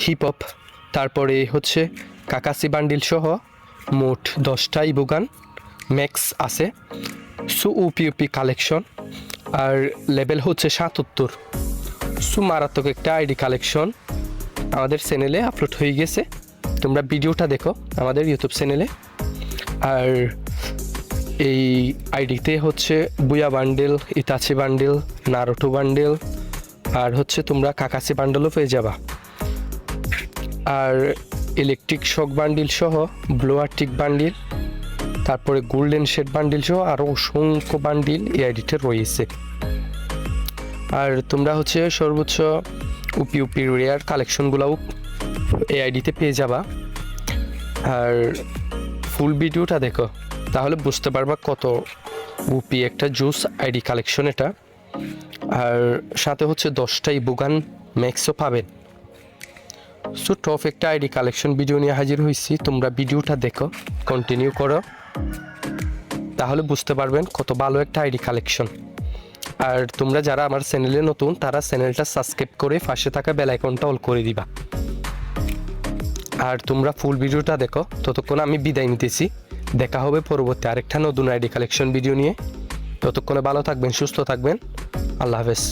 Hip hop, তারপরে হচ্ছে কাকাসি bundle সহ মোট 10টা ইবোগান ম্যাক্স আছে। সো ইউপি কালেকশন, আর লেভেল হচ্ছে 77। সো মারাত্মক একটা আইডি কালেকশন আমাদের চ্যানেলে আপলোড হয়ে গেছে, তোমরা ভিডিওটা দেখো আমাদের ইউটিউব চ্যানেলে। আর এই আইডিতে হচ্ছে বুয়া bundle, Itachi bundle, Naruto bundle, আর হচ্ছে তোমরা কাকাসি বান্ডেলও পেয়ে যাবা। আর ইলেকট্রিক শক বান্ডিল সহ ব্লোয়ার টিক বান্ডিল, তারপরে গোল্ডেন শেড বান্ডিল সহ আরও অসংখ্য বান্ডিল এই আইডিতে রয়েছে। আর তোমরা হচ্ছে সর্বোচ্চ ইউপি রেয়ার কালেকশনগুলোও এই আইডিতে পেয়ে যাবা। আর ফুল ভিডিওটা দেখো, তাহলে বুঝতে পারবা কত ইউপি একটা জুস আইডি কালেকশন এটা। আর সাথে হচ্ছে 10টা ইবোগান ম্যাক্সও পাবেন। সো টপ একটা আইডি কালেকশন ভিডিও নিয়ে হাজির হয়েছি, তোমরা ভিডিওটা দেখো, কন্টিনিউ করো, তাহলে বুঝতে পারবেন কত ভালো একটা আইডি কালেকশন। আর তোমরা যারা আমার চ্যানেলে নতুন, তারা চ্যানেলটা সাবস্ক্রাইব করে পাশে থাকা বেল আইকনটা অল করে দিবা। আর তোমরা ফুল ভিডিওটা দেখো, ততক্ষণ আমি বিদায় নিতেছি। দেখা হবে পরবর্তী আরেকটা নতুন আইডি কালেকশন ভিডিও নিয়ে। ততক্ষণে ভালো থাকবেন, সুস্থ থাকবেন, আল্লাহ হাফেজ।